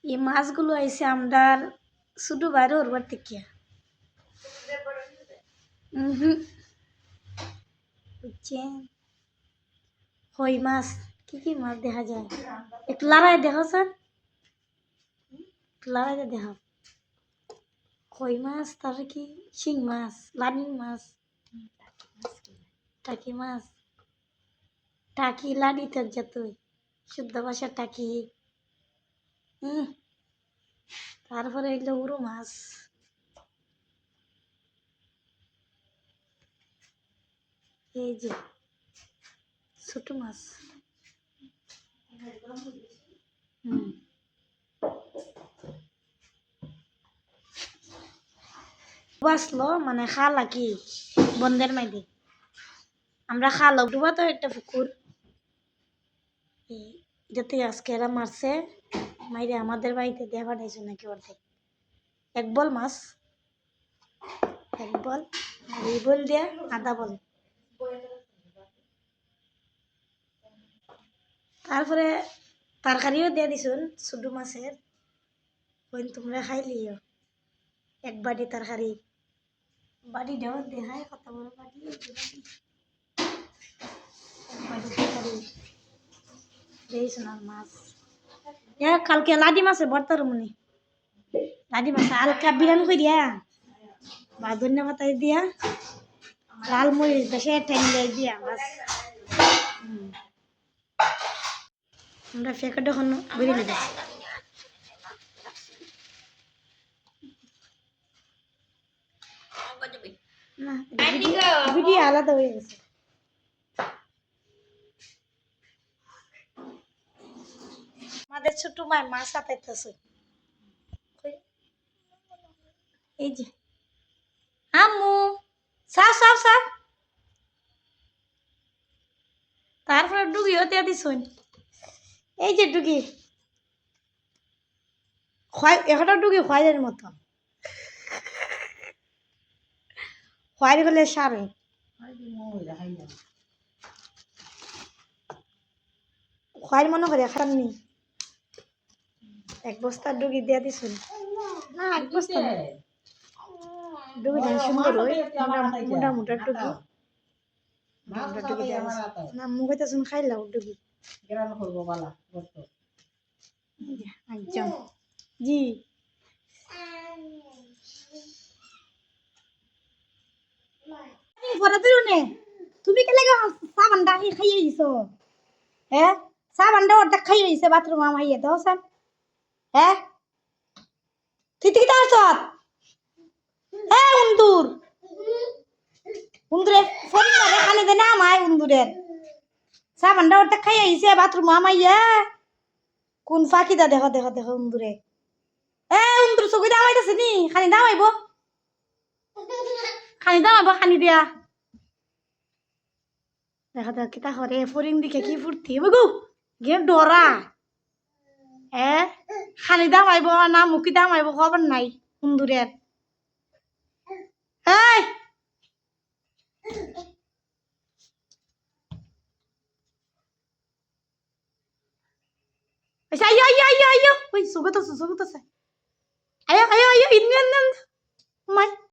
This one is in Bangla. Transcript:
এই মাছগুলো আইছে আমরার ছোটো বাইরে ওর বার থেকে বুঝছেন কই মাছ কি মাছ দেখা যায় একটু লড়াই দেখো স্যার লড়াই দেখো কই মাছ তার কি শিং মাছ লানি মাছ টাকি মাছ টাকি লানি তার যতই শুদ্ধ ভাষা টাকি তারপরে এলো উরু মাছ এই যে ছোট মাছ বাসলো মানে খালা কি বন্ধের মাইদি আমরা খালো ডুবা তো একটা পুকুর এটাতে আজকে এরা মারছে মাইরে আমাদের বাড়িতে দেওয়া পাঠাইছে নাকি অর্ধেক এক বল মাছ এক বল আর এই বল দিয়া আধা বল তারপরে তরকারিও দিয়ে দিছুন ছোট মাছের ওই তোমরা খাইলিও এক বাটি তরকারি বাটি দেওয়া দেখায় কত বড় বাটি এক বাটি তরকারি দিয়েছুন আর মাছ কালকে লাডি মাছে ভর্তার মনে লাডি মাছ হালকা বিরানি করে দিয়া বা ধন্যবাদ দিয়া লাল মরিচ বেশি টেনে দিয়া মাছ আমরা প্যাকেট এখন বেরিয়ে নিতেছি না ভিডিও আলাদা হয়ে গেছে আমাদের ছোট মায়ের মাছ আতাইতেছে এই যে আম্মু সাপ সাপ সাপ তারপরে ডুগি হতে দিছুন এই যে ডুগি একটা ডুগি খয়ের মতো খয়ের হলে সারে খয়ের মনে করে খাননি এক বস্তা ডুগি দিয়ে দিছুন না এক বস্তা ডুগি সুন্দর হয় মোটা মোটা ডুগি না মুখে শুন খাইলাও ডুগি একদম জি তুমি কে লাগে সাবানটা খাইয়ে দিছো হ্যাঁ সাবানটা ওটা খাইয়ে দিছে বাথরুম আমাইয়ে দাও সান হ্যাঁ ঠিক ঠিক আসত হ্যাঁ উন্দুরে ফোন করে খালি দে না আমায় উন্দুরের সাবানটা ওটা খাইয়ে দিছে বাথরুম আমাইয়া কোন ফাঁকিটা দেখো দেখো দেখো উন্দুরে উন্দুর চকুই দামাইতেছে নি খানি দামাইব খানি দিয়া দেখা দেখ কিতা করে ফরিং দিকে কি ফুর্তি বগু গে ডরা খানি দামাইব না মুখি দামাইব খবর নাই উন্দুরের এই আইয়ো আইয়ো আইয়ো আইয়ো ওই সুগত আছে আইয়ো আইয়ো আইয়ো ইন্দিয়ান